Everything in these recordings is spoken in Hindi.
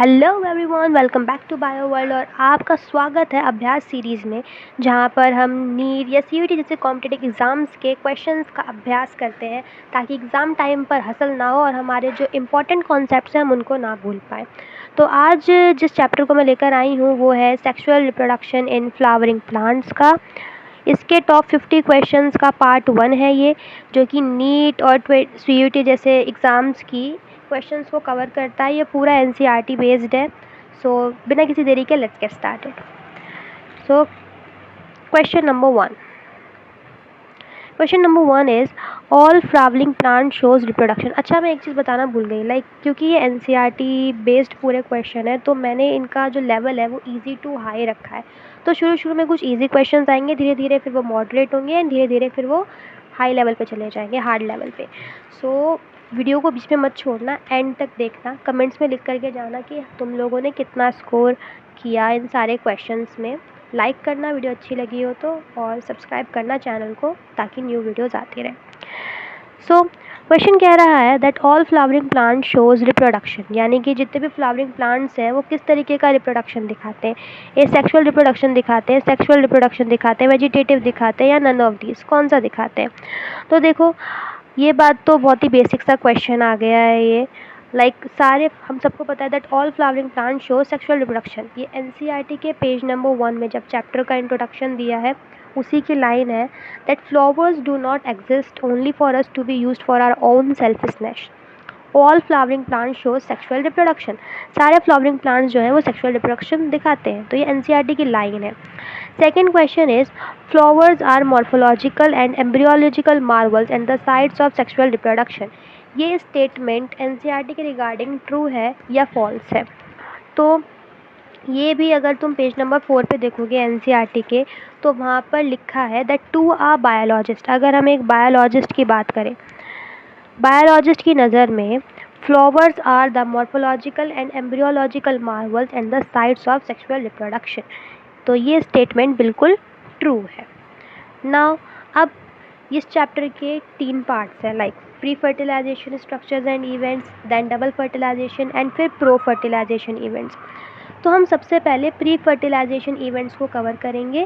Hello everyone, welcome back to bio world. और आपका स्वागत है अभ्यास सीरीज़ में, जहां पर हम नीट या सीयूटी जैसे कॉम्पिटिटिव एग्ज़ाम्स के क्वेश्चंस का अभ्यास करते हैं ताकि एग्ज़ाम टाइम पर हसल ना हो और हमारे जो इम्पोर्टेंट कॉन्सेप्ट्स हैं हम उनको ना भूल पाएँ। तो आज जिस चैप्टर को मैं लेकर आई हूँ वो है sexual reproduction in flowering plants का। इसके टॉप 50 क्वेश्चंस का पार्ट 1 है ये, जो कि नीट और सीयूटी जैसे एग्ज़ाम्स की क्वेश्चंस को कवर करता है। ये पूरा एनसीईआरटी बेस्ड है। सो बिना किसी देरी के let's get started. So question number one is all flowering plant shows reproduction. अच्छा, मैं एक चीज़ बताना भूल गई, क्योंकि ये एनसीईआरटी बेस्ड पूरे क्वेश्चन है तो मैंने इनका जो लेवल है वो इजी टू हाई रखा है। तो शुरू में कुछ इजी क्वेश्चंस आएंगे, धीरे धीरे फिर वो मॉडरेट होंगे एंड धीरे धीरे फिर वो हाई लेवल पे चले जाएंगे, हार्ड लेवल पे। सो वीडियो को बीच में मत छोड़ना, एंड तक देखना, कमेंट्स में लिख करके जाना कि तुम लोगों ने कितना स्कोर किया इन सारे क्वेश्चंस में। लाइक करना वीडियो अच्छी लगी हो तो, और सब्सक्राइब करना चैनल को ताकि न्यू वीडियोज़ आती रहे। सो क्वेश्चन कह रहा है that all flowering plant shows reproduction, यानी कि जितने भी फ्लावरिंग प्लांट्स हैं वो किस तरीके का रिप्रोडक्शन दिखाते हैं। ये सेक्सुअल रिप्रोडक्शन दिखाते हैं, सेक्सुअल रिप्रोडक्शन दिखाते हैं, वेजिटेटिव दिखाते हैं, या नन ऑफ दीज, कौन सा दिखाते हैं। तो देखो, ये बात तो बहुत ही बेसिक सा क्वेश्चन आ गया है ये। सारे हम सबको पता है that all flowering plant show sexual reproduction. ये एनसीईआरटी के पेज नंबर 1 में जब चैप्टर का इंट्रोडक्शन दिया है उसी की लाइन है that flowers do not exist only for us to be used for our own selfishness. All flowering plant show sexual reproduction. सारे फ्लावरिंग प्लांट्स जो हैं वो सेक्सुअल रिप्रोडक्शन दिखाते हैं। तो ये एनसीईआरटी की लाइन है। Second question is flowers are morphological and embryological marvels and the sites of sexual reproduction. ये स्टेटमेंट एनसीईआरटी के रिगार्डिंग ट्रू है या फॉल्स है। तो ये भी अगर तुम पेज नंबर 4 पे देखोगे एनसीईआरटी के, तो वहाँ पर लिखा है दैट टू आ बायोलॉजिस्ट। अगर हम एक बायोलॉजिस्ट की बात करें, बायोलॉजिस्ट की नज़र में flowers are the morphological and embryological marvels and the sites of sexual reproduction. तो ये स्टेटमेंट बिल्कुल ट्रू है। नाउ अब इस चैप्टर के 3 पार्ट्स हैं, pre fertilization structures and events, then double fertilization and फिर प्रो फर्टिलाइजेशन इवेंट्स। तो हम सबसे पहले प्री फर्टिलाइजेशन इवेंट्स को कवर करेंगे,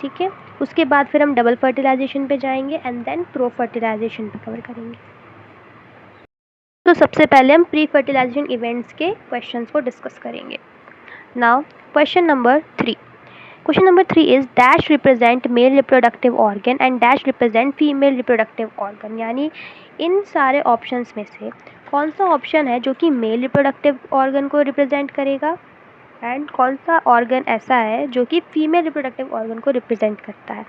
ठीक है। उसके बाद फिर हम डबल फर्टिलाइजेशन पे जाएंगे एंड देन प्रो फर्टिलाइजेशन पे कवर करेंगे। तो सबसे पहले हम प्री फर्टिलाइजेशन इवेंट्स के क्वेश्चंस को डिस्कस करेंगे। Now question number 3 is dash represent male reproductive organ and dash represent female reproductive organ। यानी इन सारे ऑप्शंस में से कौन सा ऑप्शन है जो कि मेल रिप्रोडक्टिव ऑर्गन को रिप्रेजेंट करेगा एंड कौन सा ऑर्गन ऐसा है जो कि फीमेल रिप्रोडक्टिव ऑर्गन को रिप्रेजेंट करता है।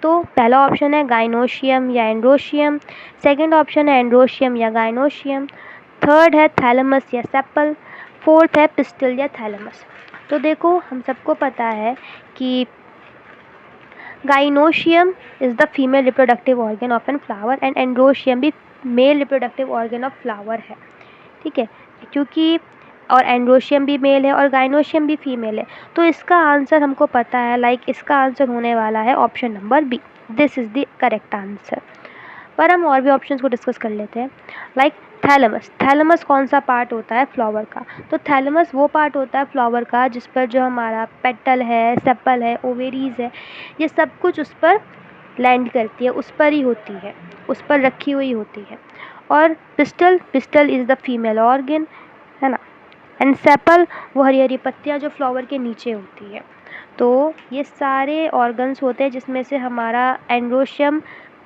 तो पहला ऑप्शन है गाइनोशियम या एंड्रोशियम, सेकंड ऑप्शन है एंड्रोशियम या गाइनोशियम, थर्ड है थैलेमस या सेपल, फोर्थ है पिस्टल या थैलेमस। तो देखो, हम सबको पता है कि gynoecium is the female reproductive organ of an flower and androecium भी male reproductive organ of flower है, ठीक है। क्योंकि और एंड्रोशियम भी मेल है और गाइनोशियम भी फीमेल है, तो इसका आंसर हमको पता है, इसका आंसर होने वाला है option number B. This is the correct answer. पर हम और भी ऑप्शंस को डिस्कस कर लेते हैं। थैलेमस, थैलेमस कौन सा पार्ट होता है फ्लावर का। तो थैलेमस वो पार्ट होता है फ्लावर का जिस पर जो हमारा पेटल है, सेपल है, ओवेरीज है, ये सब कुछ उस पर लैंड करती है, उस पर ही होती है, उस पर रखी हुई होती है। और pistol, pistol is the female organ, है ना। एंड सेपल वो हरी हरी पत्तियाँ जो फ्लावर के नीचे होती है। तो ये सारे ऑर्गन्स होते हैं जिसमें से हमारा एंड्रोशियम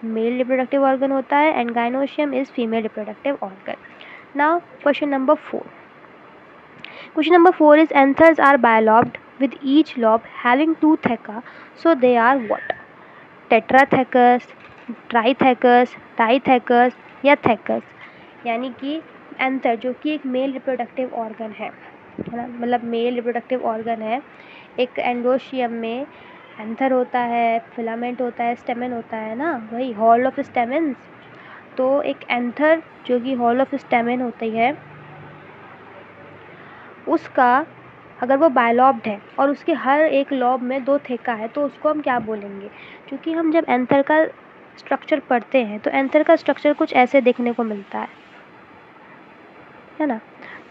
मेल रिप्रोडक्टिव ऑर्गन होता है and gynoecium is female reproductive organ. Now question number 4 is anthers are bilobed with each lobe having 2 theca, so they are what? टेट्राथेकस, ट्राइथेकस, डाइथेकस या थेकस। यानी कि एंथर जो कि एक मेल रिप्रोडक्टिव ऑर्गन है ना, मतलब मेल रिप्रोडक्टिव ऑर्गन है। एक एंड्रोशियम में एंथर होता है, फिलामेंट होता है, स्टेमन होता है ना, वही हॉल ऑफ स्टेमेंस। तो एक एंथर जो कि हॉल ऑफ स्टेमन होती है, उसका अगर वो बायलॉब्ड है और उसके हर एक लॉब में 2 थेका है तो उसको हम क्या बोलेंगे। क्योंकि हम जब एंथर का स्ट्रक्चर पढ़ते हैं तो एंथर का स्ट्रक्चर कुछ ऐसे देखने को मिलता है ना।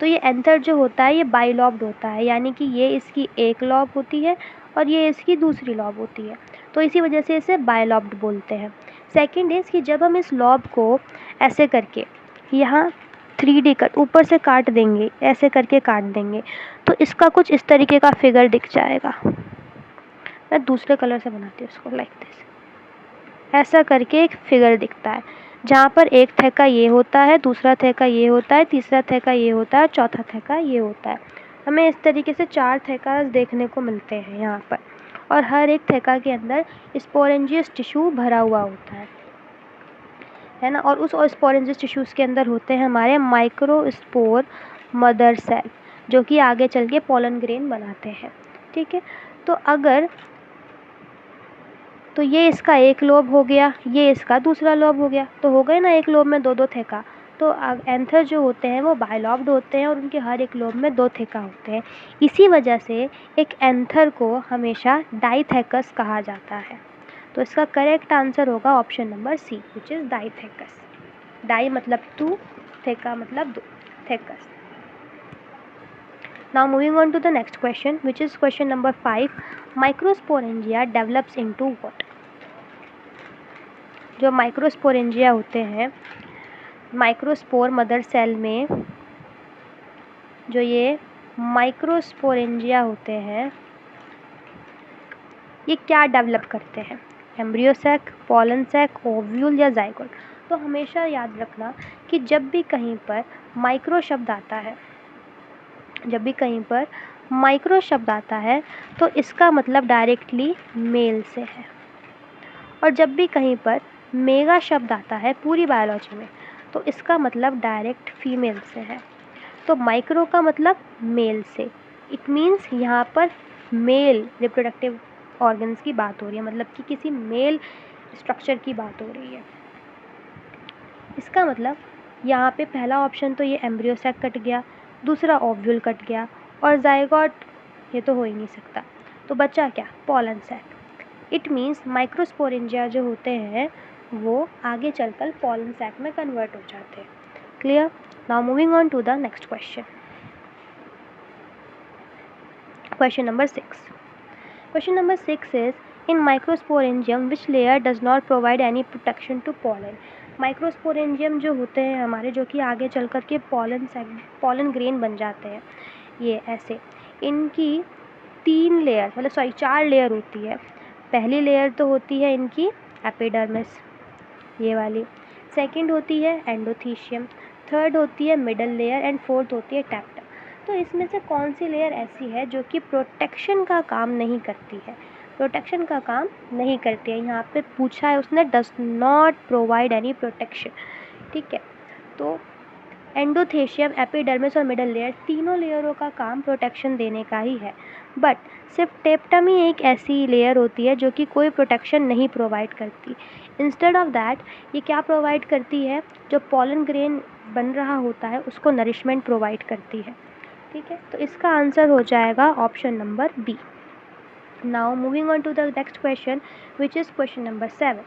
तो ये एंथर जो होता है ये बाइलॉब्ड होता है, यानी कि ये इसकी एक लॉब होती है और ये इसकी दूसरी लॉब होती है, तो इसी वजह से इसे बाइलॉब्ड बोलते हैं। सेकंड इज़ कि जब हम इस लॉब को ऐसे करके यहाँ 3D कट ऊपर से काट देंगे, ऐसे करके काट देंगे, तो इसका कुछ इस तरीके का फिगर दिख जाएगा। मैं दूसरे कलर से बनाती हूँ इसको, लाइक दिस। ऐसा करके एक फिगर दिखता है जहाँ पर एक थैका ये होता है, दूसरा थैका ये होता है, तीसरा थैका ये होता है, चौथा थैका ये होता है। हमें इस तरीके से 4 थैकास देखने को मिलते हैं यहाँ पर, और हर एक थैका के अंदर स्पोरेंजियस टिश्यू भरा हुआ होता है ना। और उस स्पोरेंजियस टिश्यूज़ के अंदर होते हैं हमारे माइक्रोस्पोर मदर सेल, जो कि आगे चल के पोलन ग्रेन बनाते हैं। ठीक है, तो ये इसका एक लोब हो गया, ये इसका दूसरा लोब हो गया, तो हो गए ना एक लोब में 2-2 थैका। तो एंथर जो होते हैं वो बाइलॉब्ड होते हैं और उनके हर एक लोब में 2 थैका होते हैं। इसी वजह से एक एंथर को हमेशा डाइथैकस कहा जाता है। तो इसका करेक्ट आंसर होगा option number C, which is dithecous. Di मतलब 2, थैका मतलब 2, thecous. Now moving on to the next question, which is question number 5. Microsporangia develops into what? जो माइक्रोस्पोरेंजिया होते हैं, माइक्रोस्पोर मदर सेल में जो ये माइक्रोस्पोरेंजिया होते हैं, ये क्या डेवलप करते हैं? Embryo sac, pollen sac, ovule या जाइगोट? तो हमेशा याद रखना कि जब भी कहीं पर माइक्रो शब्द आता है, जब भी कहीं पर माइक्रो शब्द आता है तो इसका मतलब डायरेक्टली मेल से है, और जब भी कहीं पर मेगा शब्द आता है पूरी बायोलॉजी में तो इसका मतलब डायरेक्ट फीमेल से है। तो माइक्रो का मतलब मेल से, इट मीन्स यहाँ पर मेल रिप्रोडक्टिव ऑर्गन्स की बात हो रही है, मतलब कि किसी मेल स्ट्रक्चर की बात हो रही है। इसका मतलब यहाँ पे पहला ऑप्शन तो ये एम्ब्रियो सैक कट गया, दूसरा ओव्यूल कट गया, और जाइगोट ये तो हो ही नहीं सकता, तो बचा क्या? Pollen sac. It means microsporangia जो होते हैं वो आगे चलकर पोलन सैक में कन्वर्ट हो जाते हैं। Clear? Now moving on to the next question, question number 6. Question number 6 is, in microsporangium which layer does not provide any protection to pollen? Microsporangium जो होते हैं हमारे, जो कि आगे चल कर के पोलन ग्रेन बन जाते हैं, ये ऐसे, इनकी 3 लेयर मतलब 4 लेयर होती है। पहली लेयर तो होती है इनकी एपिडर्मिस, ये वाली। सेकंड होती है एंडोथीशियम, थर्ड होती है मिडल लेयर, एंड फोर्थ होती है टैप्टम। तो इसमें से कौन सी लेयर ऐसी है जो कि प्रोटेक्शन का काम नहीं करती है? प्रोटेक्शन का काम नहीं करती है, यहाँ पे पूछा है उसने, does not provide any protection. ठीक है, तो एंडोथेशियम, एपिडर्मिस और मिडल लेयर, तीनों लेयरों का काम प्रोटेक्शन देने का ही है, बट सिर्फ टेप्टम ही एक ऐसी लेयर होती है जो कि कोई प्रोटेक्शन नहीं प्रोवाइड करती। इंस्टेड ऑफ दैट ये क्या प्रोवाइड करती है? जो पोलन ग्रेन बन रहा होता है उसको नरिशमेंट प्रोवाइड करती है। ठीक है, तो इसका आंसर हो जाएगा option number B. Now moving on to the next question, which is question number 7.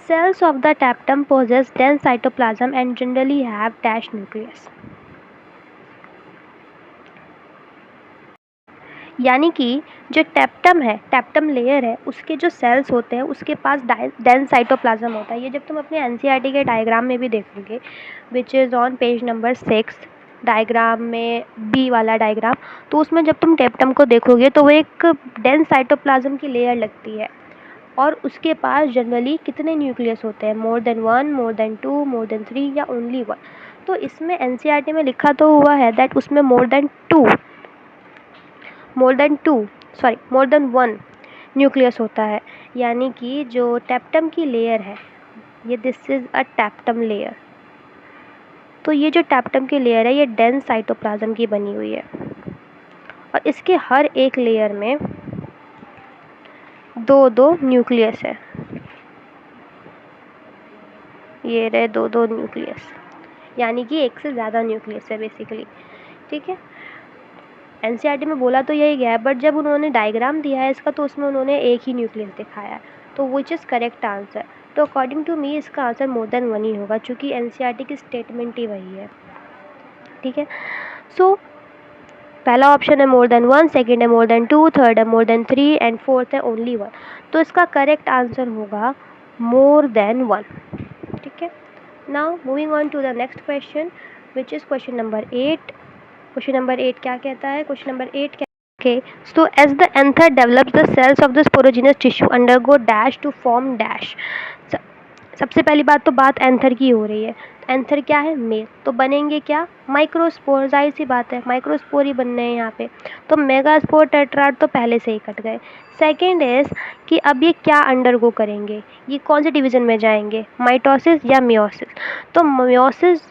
Cells of the tapetum possess dense cytoplasm and generally have dash nucleus. यानी कि जो टैप्टम है, टैप्टम लेयर है, उसके जो सेल्स होते हैं उसके पास डेंस साइटोप्लाज्म होता है। ये जब तुम अपने एनसीईआरटी के डायग्राम में भी देखोगे, which is on page number 6, diagram में बी वाला डायग्राम, तो उसमें जब तुम टैप्टम को देखोगे तो वो एक डेंस साइटोप्लाज्म की लेयर लगती है, और उसके पास जनरली कितने न्यूक्लियस होते हैं? More than 1, more than 2, more than 3 या ओनली 1? तो इसमें एनसीईआरटी में लिखा तो हुआ है दैट उसमें मोर देन 1 न्यूक्लियस होता है, यानी कि जो टैप्टम की लेयर है, ये this is a tapetum layer. तो ये जो टैप्टम की लेयर है ये डेंस साइटोप्लाज्म की बनी हुई है, और इसके हर एक लेयर में 2-2 न्यूक्लियस है। ये रहे 2-2 न्यूक्लियस, यानी कि एक से ज़्यादा न्यूक्लियस है बेसिकली। ठीक है, एनसीईआरटी में बोला तो यही गया है, बट जब उन्होंने डायग्राम दिया है इसका तो उसमें उन्होंने एक ही न्यूक्लियस दिखाया है, तो विच इज़ करेक्ट आंसर। तो अकॉर्डिंग टू मी इसका आंसर मोर देन 1 ही होगा, चूँकि एनसीईआरटी की स्टेटमेंट ही वही है। ठीक है, सो पहला ऑप्शन है मोर देन 1, सेकेंड है मोर देन 2, थर्ड है मोर देन 3 एंड फोर्थ है ओनली 1। तो इसका करेक्ट आंसर होगा मोर देन 1। ठीक है, now moving on to the next question which is question number 8। Question number 8 क्या कहता है? क्वेश्चन नंबर 8 क्या? Okay, so as the anther develops, the cells of the sporogenous tissue undergo dash to form dash। सबसे पहली बात तो बात एंथर की हो रही है। एंथर क्या है? मेल। तो बनेंगे क्या? माइक्रोस्पोर। जाहिर सी बात है माइक्रोस्पोर ही बनने हैं यहाँ पे। तो मेगास्पोर टेट्राड तो पहले से ही कट गए। सेकेंड इज कि अब ये क्या अंडरगो करेंगे, ये कौन से डिवीज़न में जाएंगे, माइटोसिस या मियोसिस। तो मियोसिस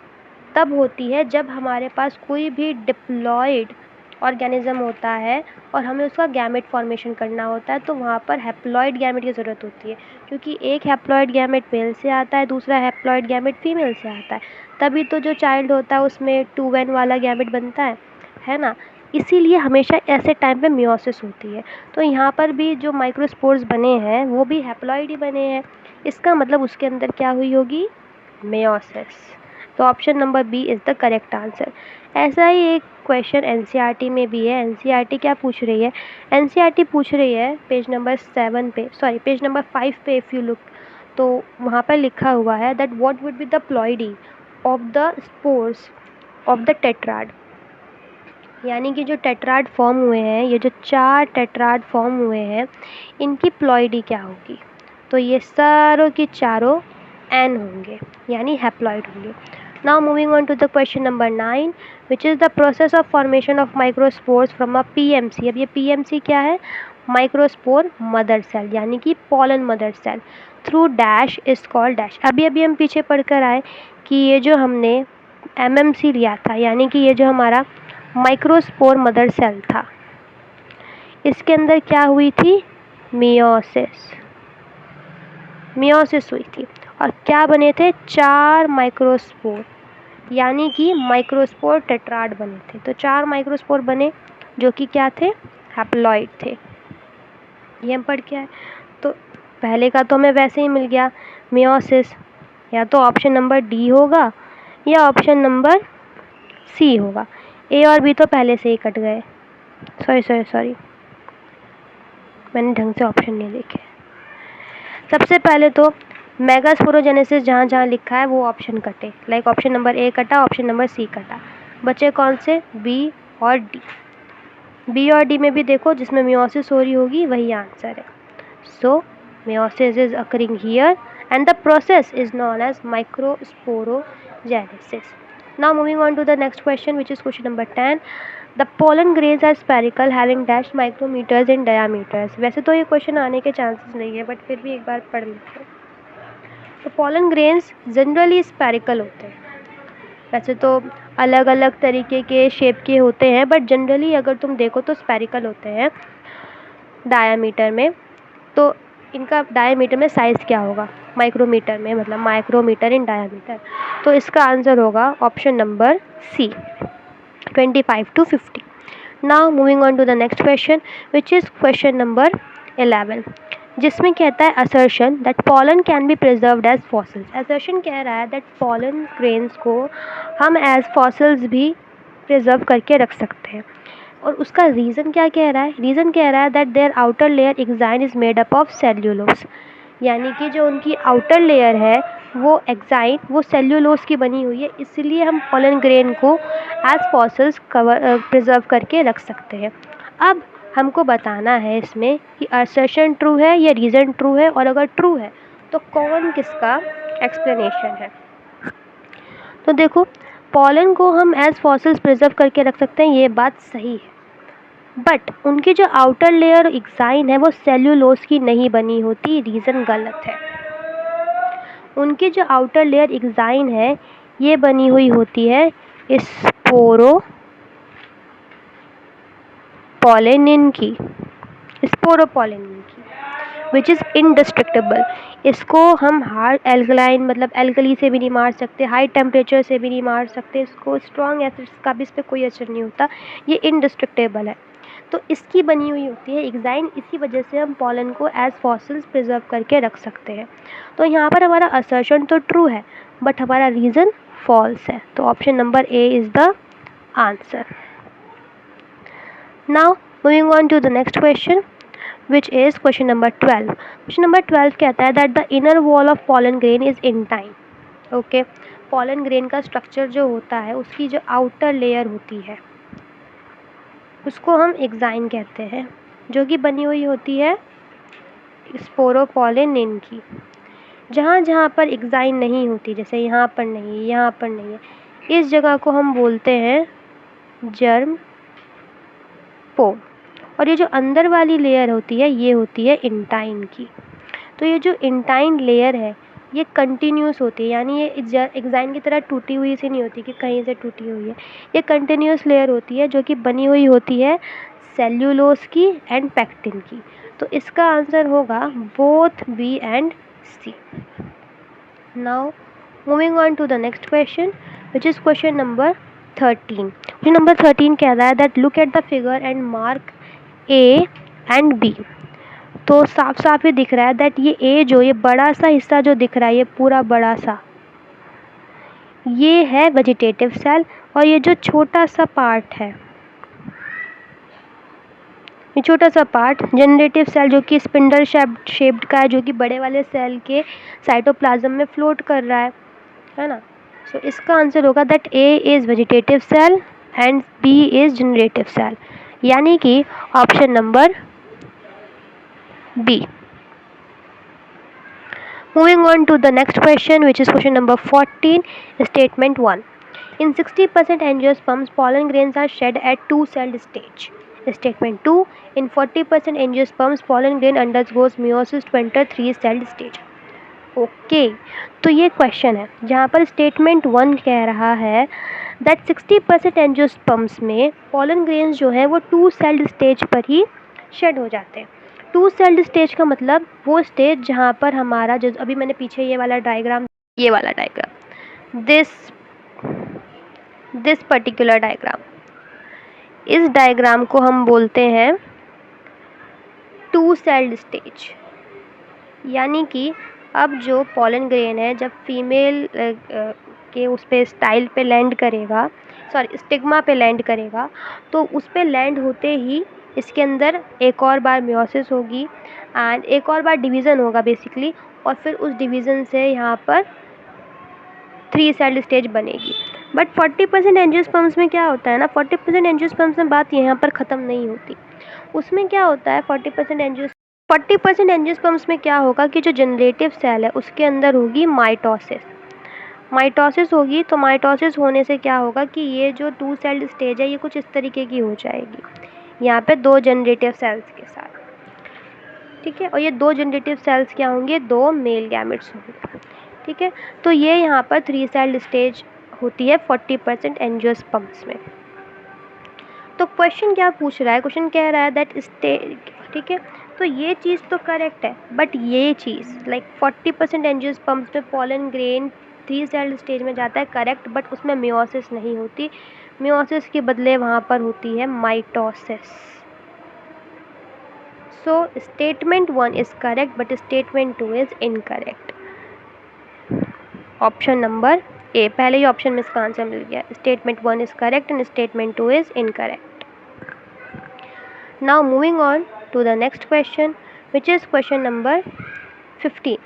तब होती है जब हमारे पास कोई भी डिप्लॉयड ऑर्गेनिज्म होता है और हमें उसका गैमेट फॉर्मेशन करना होता है, तो वहाँ पर हैप्लॉइड गैमेट की ज़रूरत होती है, क्योंकि एक हैप्लॉइड गैमेट मेल से आता है, दूसरा हैप्लॉइड गैमेट फीमेल से आता है, तभी तो जो चाइल्ड होता है उसमें 2n वाला गैमेट बनता है ना। इसीलिए हमेशा ऐसे टाइम पे मियोसिस होती है। तो यहाँ पर भी जो माइक्रोस्पोर्स बने हैं वो भी हैप्लॉइड ही बने हैं, इसका मतलब उसके अंदर क्या हुई होगी? मियोसिस। तो option number B is the correct answer. ऐसा ही एक क्वेश्चन एनसीईआरटी में भी है। एनसीईआरटी क्या पूछ रही है? एनसीईआरटी पूछ रही है पेज नंबर 7 पे, सॉरी पेज नंबर 5 पे इफ़ यू लुक, तो वहाँ पर लिखा हुआ है that what would be the ploidy of the spores of the tetrad. यानी कि जो टेट्राड फॉर्म हुए हैं, ये जो 4 टेट्राड फॉर्म हुए हैं, इनकी प्लॉइडी क्या होगी? तो ये सारों की चारों एन होंगे, यानी हैप्लॉइड होंगे। Now moving on to the question number 9 which is the process of formation of microspores from a PMC। अब ये PMC क्या है? माइक्रोस्पोर मदर सेल, यानी कि pollen mother cell through dash is called dash. अभी हम पीछे पढ़कर आए कि ये जो हमने MMC लिया था, यानी कि ये जो हमारा माइक्रोस्पोर मदर सेल था, इसके अंदर क्या हुई थी? मियोसिस हुई थी। और क्या बने थे? 4 माइक्रोस्पोर, यानी कि माइक्रोस्पोर टेट्राड बने थे। तो 4 माइक्रोस्पोर बने जो कि क्या थे? हैप्लॉइड थे। ये हम पढ़ के आए। तो पहले का तो हमें वैसे ही मिल गया मियोसिस, या तो ऑप्शन नंबर डी होगा या ऑप्शन नंबर सी होगा। ए और बी तो पहले से ही कट गए। सॉरी मैंने ढंग से ऑप्शन नहीं देखे। सबसे पहले तो मेगास्पोरोजेनेसिस जहाँ जहाँ लिखा है वो ऑप्शन कटे, लाइक ऑप्शन नंबर ए कटा, ऑप्शन नंबर सी कटा, बचे कौन से? बी और डी। बी और डी में भी देखो जिसमें मियोसिस हो रही होगी वही आंसर है। So meiosis is occurring here and the process is known as microsporogenesis. Now moving on to the next question which is question number 10। The pollen grains are spherical having dash micrometers in diameters. वैसे तो ये क्वेश्चन आने के चांसेस नहीं है, बट फिर भी एक बार पढ़ लेते हैं। तो पोलन ग्रेन्स जनरली स्पेरिकल होते हैं। वैसे तो अलग अलग तरीके के शेप के होते हैं, बट जनरली अगर तुम देखो तो स्पेरिकल होते हैं डायामीटर में। तो इनका डायामीटर में साइज़ क्या होगा? माइक्रोमीटर में, मतलब माइक्रोमीटर इन डायामीटर। तो इसका आंसर होगा option number C, 25 to 50। Now moving on to the next question which is question number 11, जिसमें कहता है assertion that pollen can be preserved as fossils. Assertion कह रहा है दैट पॉलन ग्रेन्स को हम एज फॉसिल्स भी प्रिजर्व करके रख सकते हैं। और उसका रीज़न क्या कह रहा है? रीज़न कह रहा है that their outer layer exine is made up of cellulose. यानी कि जो उनकी आउटर लेयर है वो एक्साइन, वो सेल्यूलोस की बनी हुई है, इसलिए हम पॉलन ग्रेन को एज फॉसिल्स प्रिजर्व करके रख सकते हैं। अब हमको बताना है इसमें कि असर्शन ट्रू है या रीज़न ट्रू है, और अगर ट्रू है तो कौन किसका एक्सप्लेनेशन है। तो देखो, पॉलन को हम एज फॉसिल्स प्रिजर्व करके रख सकते हैं, ये बात सही है, बट उनकी जो आउटर लेयर एक्साइन है वो सेल्यूलोस की नहीं बनी होती, रीज़न गलत है। उनकी जो आउटर लेयर एक्साइन है ये बनी हुई होती है स्पोरोपोलिनिन की, विच इज़ इंडिस्ट्रक्टेबल। इसको हम हार्ड एल्कलाइन, मतलब एल्कली से भी नहीं मार सकते, हाई टेम्परेचर से भी नहीं मार सकते, इसको स्ट्रॉन्ग एसिड्स का भी इस पर कोई असर नहीं होता, ये इंडिस्ट्रक्टेबल है। तो इसकी बनी हुई होती है एक्साइन, इसी वजह से हम पॉलन को एज फॉसिल्स प्रिजर्व करके रख सकते हैं। तो यहाँ पर हमारा असर्शन तो ट्रू है, बट हमारा रीज़न फॉल्स है। तो option number A is the answer. Now moving on to the next question, which is question number 12. Question number 12 कहता है that the inner wall of pollen grain is intine. Okay, pollen grain का स्ट्रक्चर जो होता है, उसकी जो आउटर लेयर होती है उसको हम एक्साइन कहते हैं, जो कि बनी हुई होती है स्पोरोपोलिन की। जहाँ जहाँ पर एक्साइन नहीं होती, जैसे यहाँ पर नहीं, यहाँ पर नहीं है, इस जगह को हम बोलते हैं जर्म पोम। और ये जो अंदर वाली लेयर होती है ये होती है इंटाइन की। तो ये जो इंटाइन लेयर है ये कंटिन्यूस होती है, यानी ये एक्साइन की तरह टूटी हुई सी नहीं होती कि कहीं से टूटी हुई है। ये कंटिन्यूस लेयर होती है जो कि बनी हुई होती है सेल्यूलोज की एंड पैक्टिन की। तो इसका आंसर होगा both B and C. Now moving on to the next question, which is question number 13. Question number 13 कह रहा है that look at the figure and mark A and B. तो साफ साफ ये दिख रहा है दैट ये ए जो ये बड़ा सा हिस्सा जो दिख रहा है, ये पूरा बड़ा सा ये है वेजिटेटिव सेल, और ये जो छोटा सा पार्ट है, ये छोटा सा पार्ट जनरेटिव सेल जो कि स्पिंडल शेप्ड का है, जो कि बड़े वाले सेल के साइटोप्लाज्म में फ्लोट कर रहा है ना। सो इसका आंसर होगा that A is vegetative cell and B is generative cell, यानी कि option number B. Moving on to the next question, which is question number 14, statement 1. In 60% angiosperms, pollen grains are shed at two-celled stage. Statement 2. In 40% angiosperms, pollen grain undergoes meiosis to enter three-celled stage. Okay, तो ये क्वेश्चन है जहाँ पर स्टेटमेंट 1 कह रहा है दैट 60% एंजियोस्पर्म्स में पॉलन ग्रेन्स जो है वो टू सेल्ड स्टेज पर ही शेड हो जाते हैं। टू सेल्ड स्टेज का मतलब वो स्टेज जहाँ पर हमारा जो अभी मैंने पीछे ये वाला डायग्राम दिस पर्टिकुलर डायग्राम, इस डायग्राम को हम बोलते हैं टू सेल्ड स्टेज। यानी कि अब जो पॉलन ग्रेन है जब फीमेल के उस पे स्टाइल पे लैंड करेगा, स्टिग्मा पे लैंड करेगा, तो उस पे लैंड होते ही इसके अंदर एक और बार मियोसिस होगी एंड एक और बार डिवीज़न होगा बेसिकली, और फिर उस डिवीज़न से यहाँ पर थ्री सेल्ड स्टेज बनेगी। बट 40% एंजियोस्पर्म्स में क्या होता है ना, 40% एंजियोस्पर्म्स में बात यहाँ पर ख़त्म नहीं होती। उसमें क्या होता है 40% एंजियोस्पर्म्स में क्या होगा कि जो जनरेटिव सेल है उसके अंदर होगी माइटोसिस होगी। तो माइटोसिस होने से क्या होगा कि ये जो टू सेल्ड स्टेज है ये कुछ इस तरीके की हो जाएगी, यहाँ पे दो जनरेटिव सेल्स के साथ, ठीक है। और ये दो जनरेटिव सेल्स क्या होंगे, दो मेल गैमेट्स होंगे, ठीक है। तो ये यहाँ पर थ्री सेल्ड स्टेज होती है 40% एंजियोस्पर्म्स में। तो क्वेश्चन क्या पूछ रहा है, क्वेश्चन कह रहा है दैट स्टेज, ठीक है। तो ये चीज़ तो करेक्ट है, बट ये चीज़ लाइक 40% एंजियोस्पर्म्स में pollen grain three celled stage में जाता है, करेक्ट, बट उसमें मियोसिस नहीं होती। मियोसिस के बदले वहाँ पर होती है mitosis. So statement 1 is correct but statement 2 is incorrect. Option number A, पहले ही ऑप्शन में इसका आंसर मिल गया। Statement 1 is correct and statement 2 is incorrect. Now moving on to the next question, which is question number 15.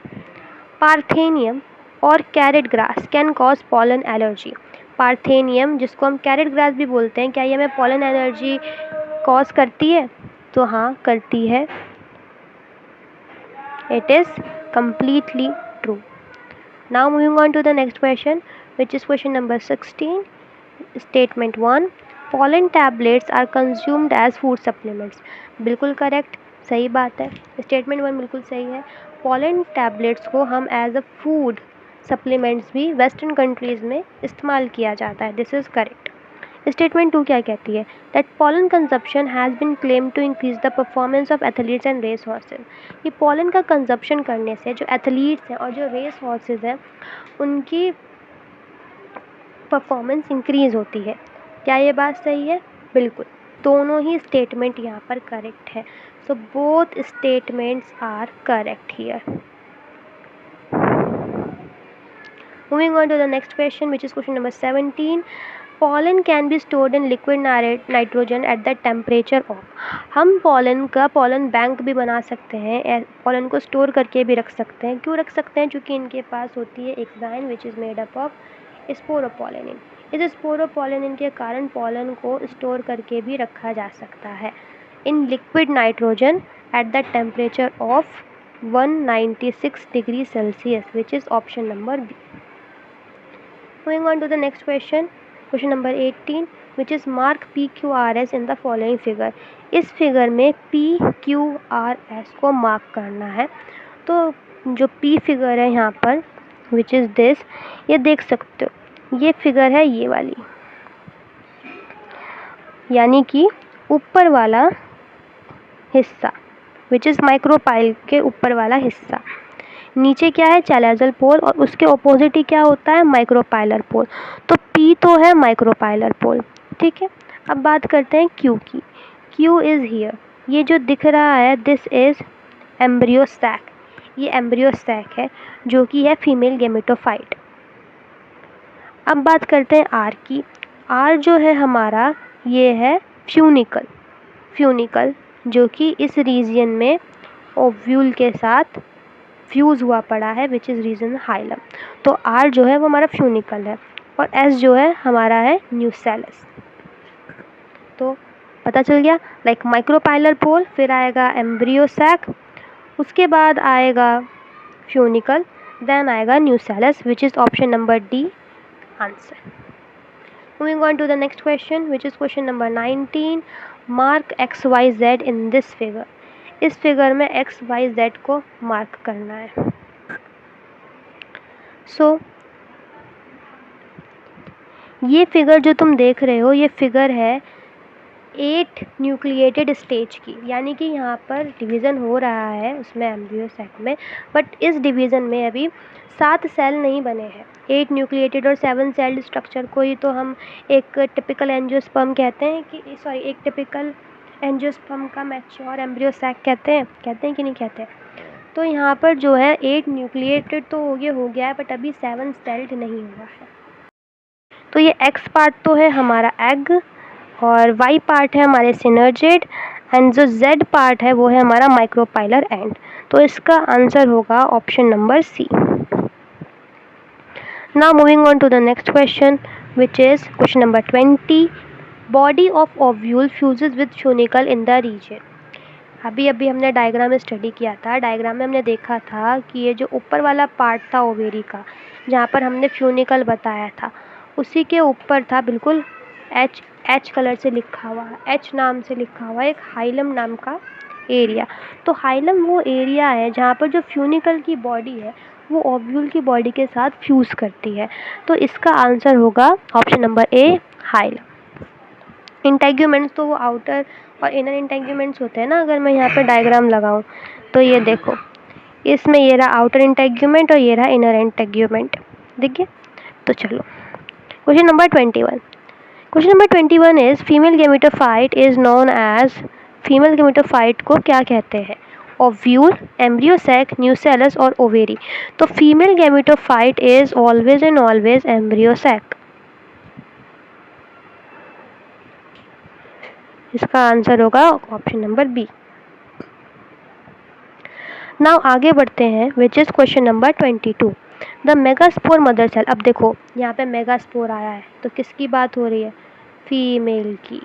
Parthenium और carrot grass can cause pollen allergy. Parthenium जिसको हम कैरेट ग्रास भी बोलते हैं, क्या ये हमें पॉलन एलर्जी कॉज करती है? तो हाँ, करती है। It is completely true. Now moving on to the next question, which is question number 16. Statement 1. Pollen tablets are consumed as food supplements. बिल्कुल करेक्ट, सही बात है। स्टेटमेंट 1 बिल्कुल सही है। पॉलन टैबलेट्स को हम एज अ फूड सप्लीमेंट्स भी वेस्टर्न कंट्रीज़ में इस्तेमाल किया जाता है। This is correct. स्टेटमेंट 2 क्या कहती है, that pollen consumption has been claim to increase the performance of athletes and race horses. ये पॉलन का कंजप्शन करने से जो एथलीट्स हैं और जो रेस हॉर्सेज हैं उनकी परफॉर्मेंस इंक्रीज़ होती है। क्या ये बात सही है? बिल्कुल, दोनों ही स्टेटमेंट यहाँ पर करेक्ट है। So both statements are correct here. Moving on to the next question, which is question number 17. Pollen can be stored in liquid nitrogen at the temperature of, हम पॉलन का पॉलन बैंक भी बना सकते हैं, पॉलन को स्टोर करके भी रख सकते हैं। क्यों रख सकते हैं? क्योंकि इनके पास होती है exine which is made up of sporopollenin. इस स्पोरोपोलेनिन के कारण पॉलन को स्टोर करके भी रखा जा सकता है in liquid nitrogen at the temperature of 196 degree Celsius, which is option number B. Moving on to the next question, question number 18, which is mark PQRS in the following figure। इस फिगर में PQRS को मार्क करना है। तो जो P फिगर है यहाँ पर which is this, ये देख सकते हो, ये फिगर है ये वाली, यानी कि ऊपर वाला हिस्सा which is माइक्रोपाइल के ऊपर वाला हिस्सा। नीचे क्या है? चैलेजल पोल, और उसके ऑपोजिट ही क्या होता है? माइक्रोपाइलर पोल। तो P तो है माइक्रोपाइलर पोल, ठीक है। अब बात करते हैं Q की। Q इज़ हियर, ये जो दिख रहा है दिस इज़ एम्ब्रियो सैक, ये एम्ब्रियो सैक है जो कि है फीमेल गेमेटोफाइट। अब बात करते हैं R की। R जो है हमारा ये है फ्यूनिकल, फ्यूनिकल जो कि इस रीजन में ओव्यूल के साथ फ्यूज़ हुआ पड़ा है विच इज़ रीजन हाइलम। तो R जो है वो हमारा फ्यूनिकल है और S जो है हमारा है न्यूसेलस। तो पता चल गया, लाइक माइक्रोपाइलर पोल, फिर आएगा एम्ब्रियो सैक, उसके बाद आएगा फ्यूनिकल, देन आएगा nucellus which is option number D answer. Moving on to the next question which is question number 19, mark XYZ in this figure. इस फिगर में XYZ को मार्क करना है। सो ये फिगर जो तुम देख रहे हो, ये फिगर है 8 न्यूक्लिएटेड स्टेज की, यानी कि यहाँ पर डिवीज़न हो रहा है उसमें एम्ब्रियो सैक में, बट इस डिवीज़न में अभी 7 सेल नहीं बने हैं। 8 न्यूक्लिएटेड और 7 सेल्ड स्ट्रक्चर को ही तो हम एक टिपिकल एंजियोस्पर्म कहते हैं कि एक टिपिकल एंजियोस्पर्म का मैच्योर एम्ब्रियो सैक कहते हैं कि नहीं कहते हैं। तो यहाँ पर जो है 8 न्यूक्लिएटेड तो हो गया है, बट अभी 7 सेल्ड नहीं हुआ है। तो ये X पार्ट तो है हमारा एग, और Y पार्ट है हमारे सिनर्जिड, एंड जो Z पार्ट है वो है हमारा माइक्रोपाइलर एंड। तो इसका आंसर होगा option number C. Now moving on to the next question which is question number 20, body of ovule fuses with funicle in the region. अभी हमने डायग्राम में स्टडी किया था, डायग्राम में हमने देखा था कि ये जो ऊपर वाला पार्ट था ओवेरी का, जहाँ पर हमने फ्यूनिकल बताया था, उसी के ऊपर था बिल्कुल एच कलर से लिखा हुआ, एच नाम से लिखा हुआ एक हाइलम नाम का एरिया। तो हाइलम वो एरिया है जहाँ पर जो फ्यूनिकल की बॉडी है वो ओव्यूल की बॉडी के साथ फ्यूज़ करती है। तो इसका आंसर होगा ऑप्शन नंबर ए हाइलम। इंटेग्यूमेंट्स तो वो आउटर और इनर इंटेग्यूमेंट्स होते हैं ना। अगर मैं यहाँ पे डायग्राम लगाऊँ तो ये देखो, इसमें ये रहा आउटर इंटेग्यूमेंट और ये रहा इनर इंटेग्यूमेंट, देखिए। तो चलो question number 21। Question number 21 is female gametophyte is known as, female gametophyte को क्या कहते हैं? ओव्यूल, एम्ब्रियो सैक, न्यूसेलस और ओवेरी। तो female gametophyte is always and always embryo sac. इसका आंसर होगा ऑप्शन नंबर बी। नाउ आगे बढ़ते हैं which is question number 22, the megaspore mother cell. अब देखो यहाँ पे मेगास्पोर आया है तो किसकी बात हो रही है? फीमेल की।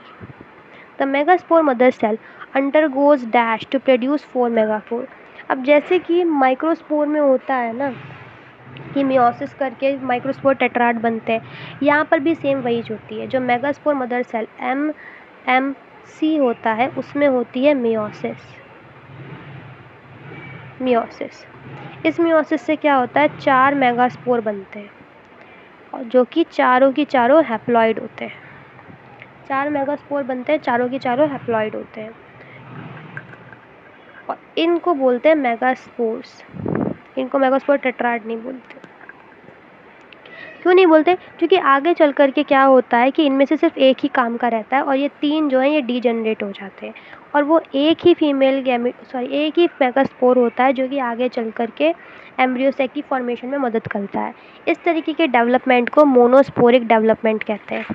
The megaspore mother cell undergoes dash to produce 4 megaspore. अब जैसे कि माइक्रोस्पोर में होता है ना कि मियोसिस करके माइक्रोस्पोर टेट्राड बनते हैं, यहाँ पर भी सेम वही होती है। जो मेगास्पोर मदर सेल MMC होता है उसमें होती है मियोसिस। इस मियोसिस से क्या होता है? 4 मेगास्पोर बनते हैं, और जो कि चारों की चारों हैप्लॉइड होते हैं। 4 मेगास्पोर बनते हैं, चारों की चारों हैप्लॉइड होते हैं, और इनको बोलते हैं मेगास्पोर्स। इनको मेगास्पोर टेट्राड नहीं बोलते। क्यों नहीं बोलते? क्योंकि आगे चल कर के क्या होता है कि इनमें से सिर्फ एक ही काम का रहता है, और ये 3 जो हैं ये डीजनरेट हो जाते हैं, और वो एक ही मेगास्पोर होता है जो कि आगे चल कर के एम्ब्रियो सैक की फॉर्मेशन में मदद करता है। इस तरीके के डेवलपमेंट को मोनोस्पोरिक डेवलपमेंट कहते हैं।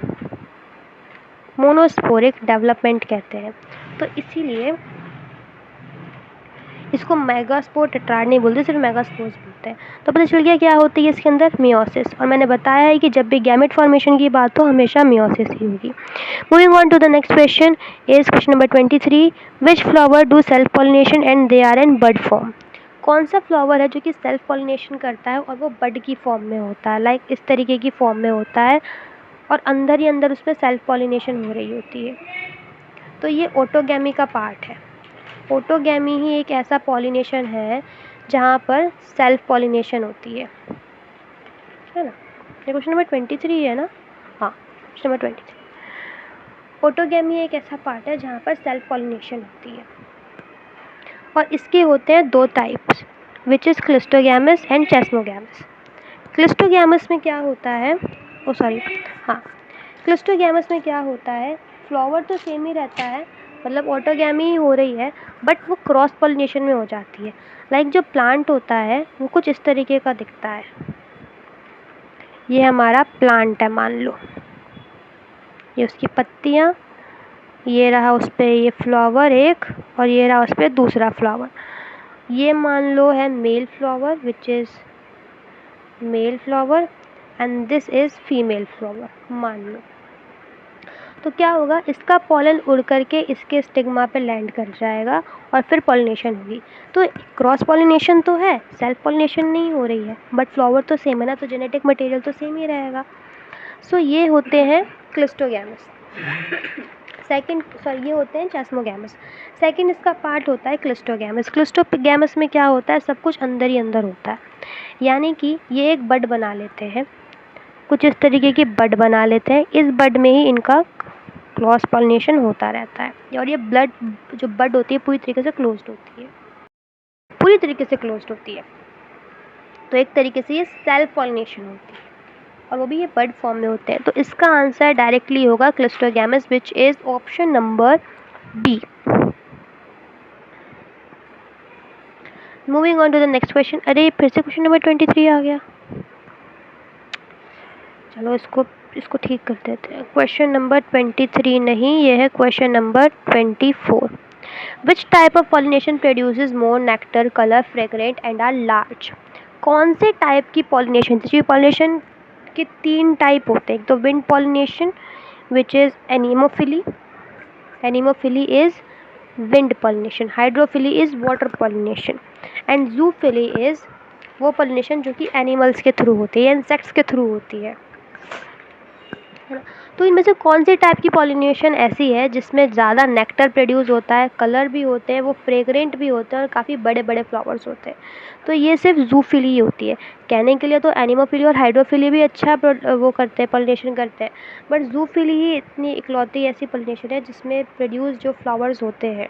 मोनोस्पोरिक डेवलपमेंट कहते हैं। तो इसीलिए इसको मेगास्पोर टेट्राड नहीं बोलते, सिर्फ मेगास्पोर्स बोलते हैं। तो पता चल गया क्या होती है इसके अंदर, मियोसिस। और मैंने बताया है कि जब भी गैमेट फॉर्मेशन की बात हो हमेशा मियोसिस ही होगी। Moving on to the next question is question number 23, which flower do self pollination and they are in bud form. कौन सा फ्लावर है जो कि सेल्फ पॉलिनेशन करता है और वो बड की फॉर्म में होता है, लाइक इस तरीके की फॉर्म में होता है और अंदर ही अंदर उसमें सेल्फ पॉलिनेशन हो रही होती है। तो ये ऑटोगैमी का पार्ट है। ऑटोगैमी ही एक ऐसा पॉलिनेशन है जहाँ पर सेल्फ पॉलिनेशन होती है ना। ये क्वेश्चन नंबर 23 है ना, हाँ क्वेश्चन नंबर 23। ऑटोगैमी एक ऐसा पार्ट है जहाँ पर सेल्फ पॉलिनेशन होती है और इसके होते हैं दो types, which is cleistogamous and chasmogamous. Cleistogamous में क्या होता है, क्लिस्टोगैमस में क्या होता है, फ्लावर तो सेम ही रहता है, मतलब ऑटोगैमी ही हो रही है, बट वो क्रॉस पॉलिनेशन में हो जाती है। लाइक जो प्लांट होता है वो कुछ इस तरीके का दिखता है। ये हमारा प्लांट है, मान लो ये उसकी पत्तियाँ, ये रहा उस पर ये फ्लावर एक, और ये रहा उस पर दूसरा फ्लावर। ये मान लो है male flower, which is male flower, and this is female flower, मान लो। तो क्या होगा, इसका पॉलन उड़ करके इसके स्टिग्मा पे लैंड कर जाएगा और फिर पॉलिनेशन होगी। तो क्रॉस पॉलिनेशन तो है, सेल्फ पॉलिनेशन नहीं हो रही है, बट फ्लावर तो सेम है ना, तो जेनेटिक मटेरियल तो सेम ही रहेगा। सो ये होते हैं क्लिस्टोगैमस। ये होते हैं चेस्मोगैमस। सेकंड इसका पार्ट होता है क्लिस्टोगैमस। क्लिस्टोगैमस में क्या होता है, सब कुछ अंदर ही अंदर होता है, यानी कि ये एक बड बना लेते हैं, कुछ इस तरीके की बड बना लेते हैं। इस बड में ही इनका क्रॉस पॉलिनेशन होता रहता है और ये ब्लड जो बड होती है पूरी तरीके से क्लोज्ड होती है, पूरी तरीके से क्लोज्ड होती है। तो एक तरीके से ये सेल्फ पॉलिनेशन होती है और वो भी ये बड फॉर्म में होते हैं। तो इसका आंसर डायरेक्टली होगा cleistogamous, which is option number B. Moving on to the next question. अरे फिर से क्वेश्चन नंबर 23 आ गया, चलो इसको ठीक कर देते हैं। क्वेश्चन नंबर 23 नहीं, ये है question number 24। Which type of pollination produces more nectar, colour, fragrant and are large. कौन से टाइप की पॉलिनेशन, पॉलिनेशन के तीन टाइप होते हैं। एक तो wind pollination which is anemophily, anemophily is wind pollination, hydrophily is water pollination, and zoophily is वो पॉलिनेशन जो कि एनिमल्स के थ्रू होती है, इंसेक्ट्स के थ्रू होती है ना। तो इनमें से कौन सी टाइप की पॉलिनेशन ऐसी है जिसमें ज़्यादा नेक्टर प्रोड्यूस होता है, कलर भी होते हैं, वो फ्रेग्रेंट भी होते हैं और काफ़ी बड़े बड़े फ्लावर्स होते हैं। तो ये सिर्फ जूफिली ही होती है। कहने के लिए तो एनिमोफिली और हाइड्रोफिली भी अच्छा वो करते हैं, पॉलिनेशन करते हैं, बट जूफिली ही इतनी इकलौती ऐसी पॉलिनेशन है जिसमें प्रोड्यूस जो फ्लावर्स होते हैं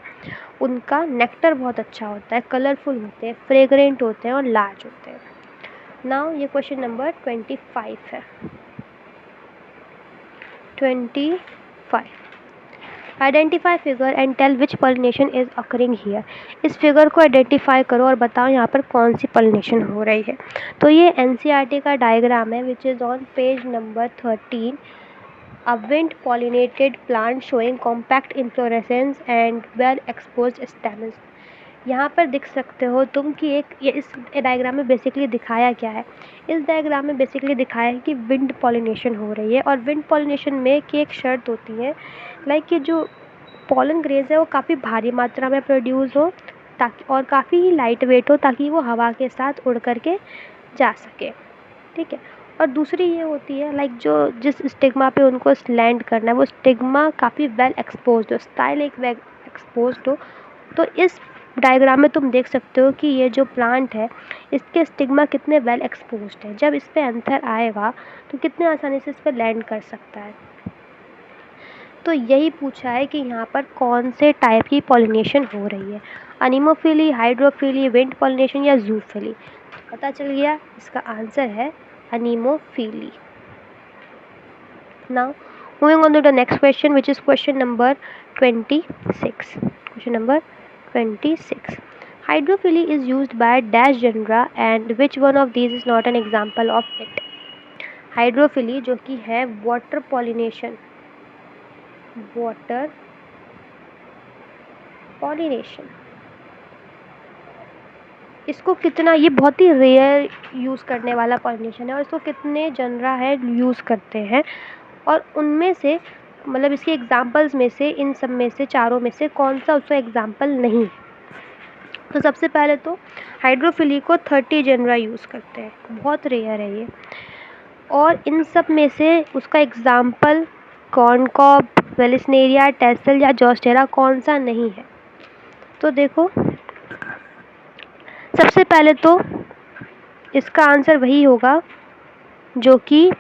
उनका नेक्टर बहुत अच्छा होता है, कलरफुल होते हैं, फ्रेग्रेंट होते हैं और लार्ज होते हैं। नाउ ये क्वेश्चन नंबर 25 है। 25, identify figure and tell which pollination is occurring here. इस फिगर को आइडेंटिफाई करो और बताओ यहाँ पर कौन सी पॉलिनेशन हो रही है। तो ये एनसीईआरटी का डायग्राम है which is on page number 13। A wind pollinated plant showing compact inflorescence and well exposed stamens. यहाँ पर देख सकते हो तुम कि ये इस डायग्राम में बेसिकली दिखाया क्या है। इस डायग्राम में बेसिकली दिखाया है कि विंड पॉलिनेशन हो रही है और विंड पॉलिनेशन में की एक शर्त होती है, लाइक कि जो पॉलन ग्रेन्स है वो काफ़ी भारी मात्रा में प्रोड्यूस हो ताकि और काफ़ी ही लाइट वेट हो ताकि वो हवा के साथ उड़ करके जा सके, ठीक है। और दूसरी ये होती है लाइक जो जिस स्टिग्मा पे उनको लैंड करना है वो स्टिग्मा काफ़ी वेल एक्सपोज्ड हो, स्टाइल एक वेल एक्सपोज्ड हो। तो इस डायग्राम में तुम देख सकते हो कि ये जो प्लांट है इसके स्टिग्मा कितने वेल एक्सपोज्ड है, जब इस पे एंथर आएगा तो कितने आसानी से इस पर लैंड कर सकता है। तो यही पूछा है कि यहाँ पर कौन से टाइप की पॉलिनेशन हो रही है, एनीमोफिली, हाइड्रोफिली, विंड पॉलिनेशन या जूफिली। पता चल गया, इसका आंसर है anemophily. Now moving on to the next question which is question number 26। Question number 26, hydrophily is used by dash genera and which one of these is not an example of it. Hydrophily जो कि है वाटर पॉलिनेशन, वाटर पॉलिनेशन, इसको कितना, ये बहुत ही रेयर यूज़ करने वाला पॉलिनेशन है और इसको कितने जनरा है यूज़ करते हैं, और उनमें से मतलब इसके एग्जांपल्स में से इन सब में से चारों में से कौन सा उसका एग्जांपल नहीं है। तो सबसे पहले तो हाइड्रोफिली को 30 जनरा यूज़ करते हैं, बहुत रेयर है ये, और इन सब में से उसका एग्जाम्पल कॉर्नकॉब, वेलिस्नेरिया, टेसल या जोस्टेरा कौन सा नहीं है। तो देखो, सबसे पहले तो इसका आंसर वही होगा जो कि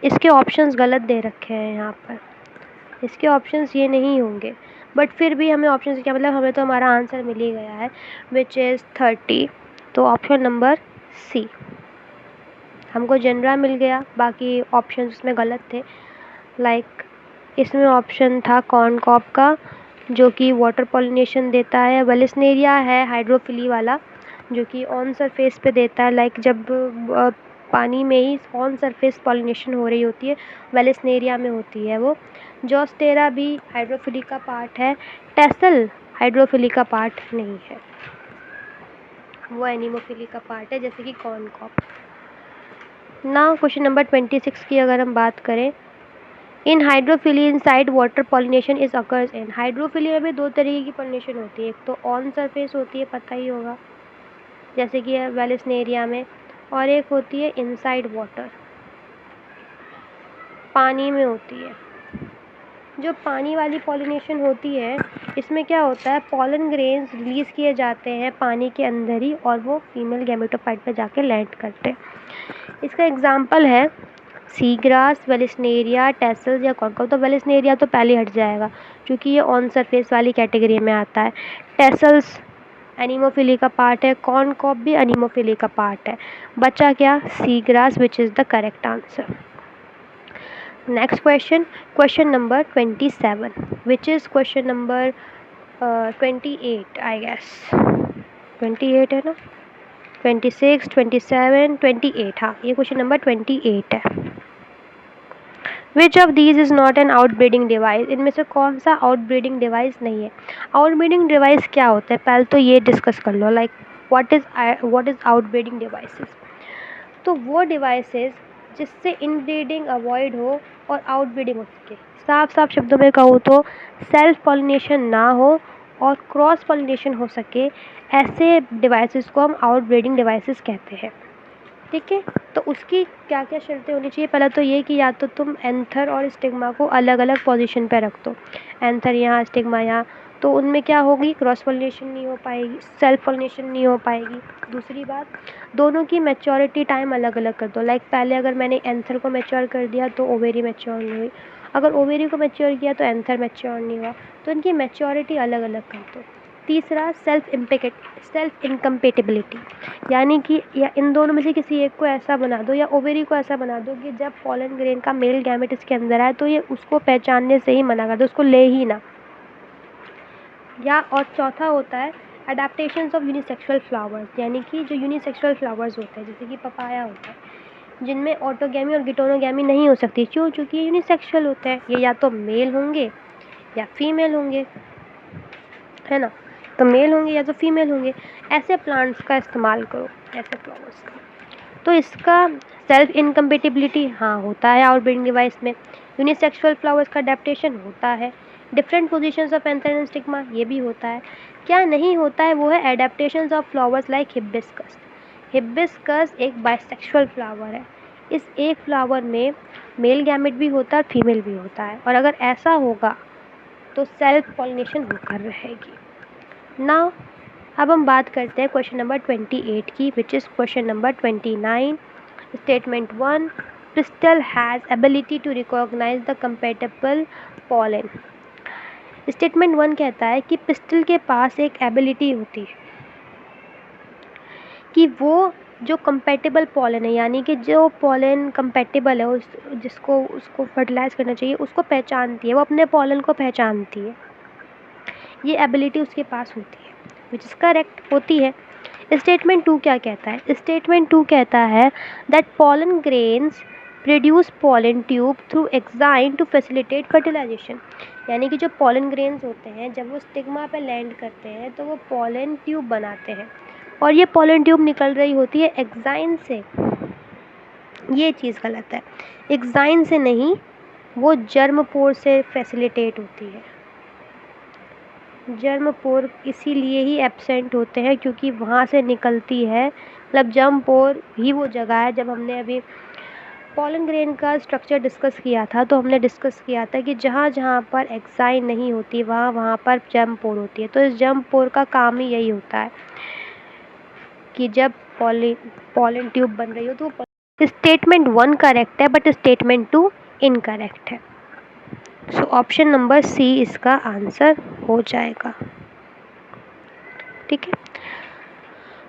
इसके ऑप्शंस गलत दे रखे हैं यहाँ पर, इसके ऑप्शंस ये नहीं होंगे, बट फिर भी हमें ऑप्शन क्या मतलब, हमें तो हमारा आंसर मिल ही गया है विच इज़ 30। तो ऑप्शन नंबर सी, हमको जनरा मिल गया, बाकी ऑप्शन उसमें गलत थे। लाइक इसमें ऑप्शन था कॉर्नकॉब का जो कि वाटर पॉलिनेशन देता है, वेलिस्नेरिया है हाइड्रोफिली वाला जो कि ऑन सरफेस पे देता है, लाइक जब पानी में ही ऑन सरफेस पॉलिनेशन हो रही होती है, वेलिस्नेरिया में होती है वो। जोस्टेरा भी हाइड्रोफिली का पार्ट है, टेसल हाइड्रोफिली का पार्ट नहीं है, वो एनीमोफिली का पार्ट है जैसे कि कॉर्नकॉब। नाउ क्वेश्चन नंबर 26 की अगर हम बात करें, in hydrophily inside water pollination is occurs in, hydrophily में भी दो तरीके की पॉलिनेशन होती है, एक तो ऑन सरफेस होती है, पता ही होगा जैसे कि वेलिस्नेरिया में, और एक होती है इनसाइड वाटर, पानी में होती है। जो पानी वाली पॉलिनेशन होती है इसमें क्या होता है, पॉलन ग्रेन्स रिलीज़ किए जाते हैं पानी के अंदर ही और वो फीमेल गैमेटोफाइट पे जाके लैंड करते हैं। इसका एग्जांपल है सी ग्रास, वेलिस्नेरिया, टेसल्स या कॉर्नकॉब। तो वेलिस्नेरिया तो पहले हट जाएगा क्योंकि ये ऑन सरफेस वाली कैटेगरी में आता है। टेसल्स एनीमोफिली का पार्ट है, कॉर्नकॉब भी एनीमोफिली का पार्ट है। बचा क्या, sea grass, which is the correct answer. Next question, question number 27 which is question number 28 I guess, 28 है ना, 26, 27, 28, हाँ ये क्वेश्चन नंबर 28 है। Which of these is not an outbreeding device, इनमें से कौन सा आउटब्रीडिंग डिवाइस नहीं है। आउटब्रीडिंग डिवाइस क्या होता है, पहले तो ये डिस्कस कर लो, like what is outbreeding devices. तो वो डिवाइसेस जिससे इनब्रीडिंग अवॉइड हो और आउटब्रीडिंग हो सके, साफ साफ शब्दों में कहूँ तो सेल्फ पॉलिनेशन ना हो और क्रॉस पॉलिनेशन हो सके, ऐसे डिवाइसेस को हम आउटब्रीडिंग डिवाइसेस कहते हैं। ठीक है, तो उसकी क्या क्या शर्तें होनी चाहिए, पहला तो ये कि या तो तुम एंथर और स्टिग्मा को अलग अलग पोजीशन पे रख दो, एंथर यहाँ स्टिग्मा यहाँ, तो उनमें क्या होगी, क्रॉस पॉलिनेशन नहीं हो पाएगी, सेल्फ पॉलिनेशन नहीं हो पाएगी। दूसरी बात, दोनों की मैच्योरिटी टाइम अलग अलग कर दो, लाइक पहले अगर मैंने एंथर को मैच्योर कर दिया तो ओवेरी मैच्योर नहीं हुई, अगर ओवेरी को मैच्योर किया तो एंथर मैच्योर नहीं हुआ, तो इनकी मैच्योरिटी अलग अलग कर दो। तीसरा, सेल्फ इनकम्पेटिबिलिटी, यानी कि या इन दोनों में से किसी एक को ऐसा बना दो या ओवेरी को ऐसा बना दो कि जब पॉलन ग्रेन का मेल गैमेट इसके अंदर आए तो ये उसको पहचानने से ही मना कर दो, उसको ले ही ना। या और चौथा होता है अडेप्टेशंस ऑफ यूनिसेक्सुअल फ्लावर्स, यानी कि जो यूनिसेक्सुअल फ्लावर्स होते हैं जैसे कि पपाया होता है जिनमें ऑटोगैमी और गिटोनोगैमी नहीं हो सकती, क्यों, क्योंकि ये यूनिसेक्सुअल होते हैं, ये या तो मेल होंगे या फीमेल होंगे, है ना, तो मेल होंगे या तो फीमेल होंगे। ऐसे प्लांट्स का इस्तेमाल करो, ऐसे फ्लावर्स का। तो इसका सेल्फ इनकम्पेटिबिलिटी हाँ होता है आउटब्रीडिंग डिवाइस में, यूनिसेक्सुअल फ्लावर्स का अडेप्टेशन होता है, different positions of anther and stigma ये भी होता है। क्या नहीं होता है वो है adaptations of flowers like hibiscus. Hibiscus एक बाइसेक्सुअल फ्लावर है, इस एक फ्लावर में मेल गैमेट भी होता है और फीमेल भी होता है, और अगर ऐसा होगा तो सेल्फ पॉलिनेशन होकर रहेगी। नाउ अब हम बात करते हैं क्वेश्चन नंबर 28 की, which is question number 29। Statement 1, pistil has ability to recognise the compatible pollen. Statement 1 कहता है कि पिस्टल के पास एक एबिलिटी होती है कि वो जो कंपेटेबल पॉलन है, यानी कि जो पॉलन कंपेटेबल है जिसको उसको फर्टिलाइज करना चाहिए उसको पहचानती है, वो अपने पॉलन को पहचानती है, ये एबिलिटी उसके पास होती है, विच इज़ करेक्ट, होती है। स्टेटमेंट 2 क्या कहता है, स्टेटमेंट 2 कहता है that pollen grains produce pollen tube through exine to facilitate fertilization. यानी कि जो पॉलन ग्रेन्स होते हैं जब वो स्टिग्मा पे लैंड करते हैं तो वो पॉलन ट्यूब बनाते हैं और ये पॉलन ट्यूब निकल रही होती है एक्साइन से। ये चीज़ गलत है, एक्साइन से नहीं, वो जर्म पोर से फैसिलिटेट होती है। जर्म पोर इसीलिए ही एब्सेंट होते हैं क्योंकि वहाँ से निकलती है, मतलब जर्म पोर ही वो जगह है। जब हमने अभी पॉलन ग्रेन का स्ट्रक्चर डिस्कस किया था तो हमने डिस्कस किया था कि जहाँ जहाँ पर एक्साइन नहीं होती वहाँ वहाँ पर जर्म पोर होती है। तो इस जर्म पोर का काम ही यही होता है कि जब पॉलन ट्यूब बन रही हो तो स्टेटमेंट 1 करेक्ट है बट स्टेटमेंट 2 इनकरेक्ट है। सो ऑप्शन नंबर सी इसका आंसर हो जाएगा। ठीक है,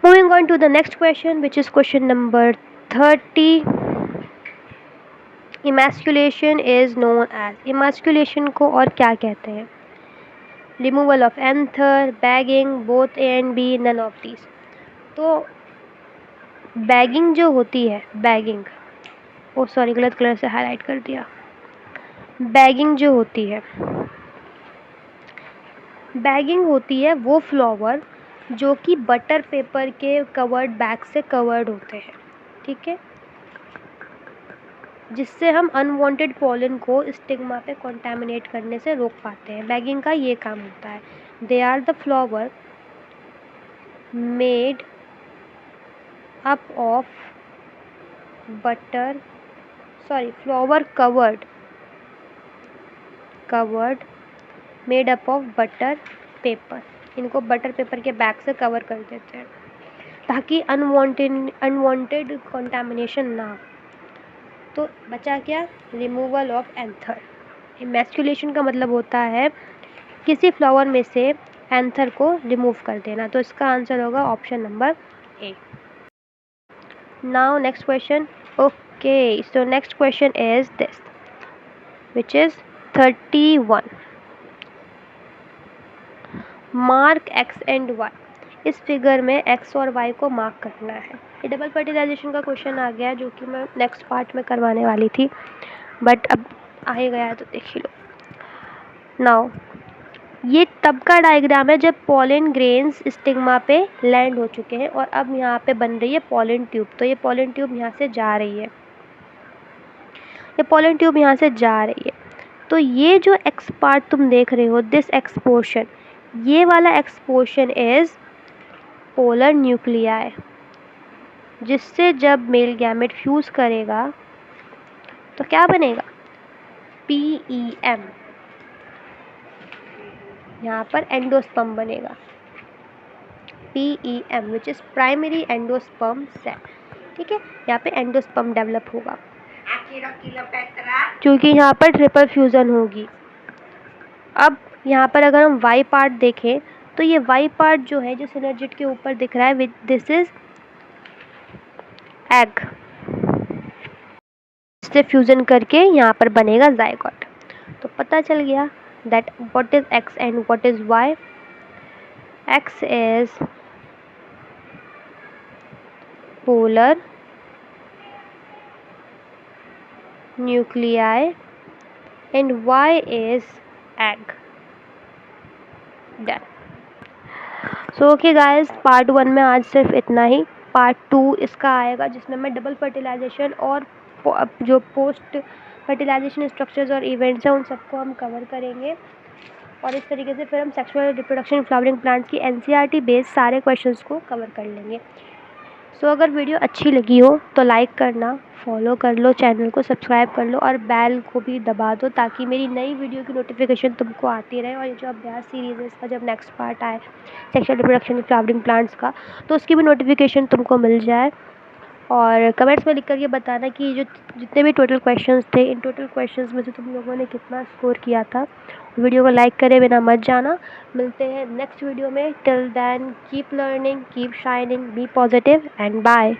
moving on to the next question which is question number 30। Emasculation is known as, emasculation को और क्या कहते हैं? Removal of anther, bagging, both A and B, none of these. तो बैगिंग जो होती है, बैगिंग, ओ सॉरी गलत कलर से हाईलाइट कर दिया। बैगिंग जो होती है, बैगिंग होती है वो फ्लावर जो कि बटर पेपर के कवर्ड बैग से कवर्ड होते हैं। ठीक है, जिससे हम अनवांटेड पॉलन को स्टिग्मा पे कंटामिनेट करने से रोक पाते हैं। बैगिंग का ये काम होता है। They are the flower made up of butter, sorry flower covered made up of butter paper. इनको बटर पेपर के बैग से कवर कर देते हैं ताकि अनवांटेड कंटामिनेशन ना हो। तो बचा क्या? Removal of anther. इमैस्कुलेशन का मतलब होता है किसी फ्लावर में से एंथर को रिमूव कर देना। तो इसका आंसर होगा option number A. Now next question. Okay, so next question is this which is 31। Mark X and Y. इस फिगर में एक्स और वाई को मार्क करना है। ये डबल फर्टिलाइजेशन का क्वेश्चन आ गया जो कि मैं नेक्स्ट पार्ट में करवाने वाली थी, बट अब आ ही गया है तो देख ही लो। नाउ ये तब का डायग्राम है जब पॉलन ग्रेन्स स्टिग्मा पे लैंड हो चुके हैं और अब यहाँ पे बन रही है पॉलन ट्यूब। तो ये पॉलन ट्यूब यहाँ से जा रही है, ये पॉलन ट्यूब यहाँ से जा रही है। तो ये जो एक्स पार्ट तुम देख रहे हो, दिस एक्स पोर्शन, ये वाला x portion is polar nuclei, जिससे जब मेल गैमेट फ्यूज करेगा तो क्या बनेगा? PEM। यहाँ पर एंडोस्पर्म बनेगा, PEM which is primary endosperm cell. ठीक है, यहाँ पे एंडोस्पर्म डेवलप होगा क्योंकि यहाँ पर ट्रिपल फ्यूजन होगी। अब यहाँ पर अगर हम वाई पार्ट देखें तो ये वाई पार्ट जो है, जो सिनर्जिड के ऊपर दिख रहा है, विच दिस इज एग, इससे फ्यूजन करके यहाँ पर बनेगा जायगोट। तो पता चल गया that what is X and what is Y. X is polar nuclei and Y is egg. Done. So okay guys, part 1 में आज सिर्फ इतना ही। पार्ट 2 इसका आएगा जिसमें मैं डबल फर्टिलाइजेशन और जो पोस्ट फर्टिलाइजेशन स्ट्रक्चर्स और इवेंट्स हैं उन सबको हम कवर करेंगे। और इस तरीके से फिर हम सेक्सुअल रिप्रोडक्शन फ्लावरिंग प्लांट्स की NCERT बेस्ड सारे क्वेश्चंस को कवर कर लेंगे। सो अगर वीडियो अच्छी लगी हो तो लाइक करना, फॉलो कर लो, चैनल को सब्सक्राइब कर लो और बेल को भी दबा दो ताकि मेरी नई वीडियो की नोटिफिकेशन तुमको आती रहे। और ये जो अभ्यास सीरीज़ है इसका जब नेक्स्ट पार्ट आए सेक्सुअल रिप्रोडक्शन फ्लावरिंग प्लांट्स का, तो उसकी भी नोटिफिकेशन तुमको मिल जाए। और कमेंट्स में लिख कर के बताना कि जो जितने भी टोटल क्वेश्चंस थे, इन टोटल क्वेश्चंस में से तुम लोगों ने कितना स्कोर किया था। वीडियो को लाइक करे बिना मत जाना। मिलते हैं नेक्स्ट वीडियो में। Till then keep learning, keep shining, be positive and bye.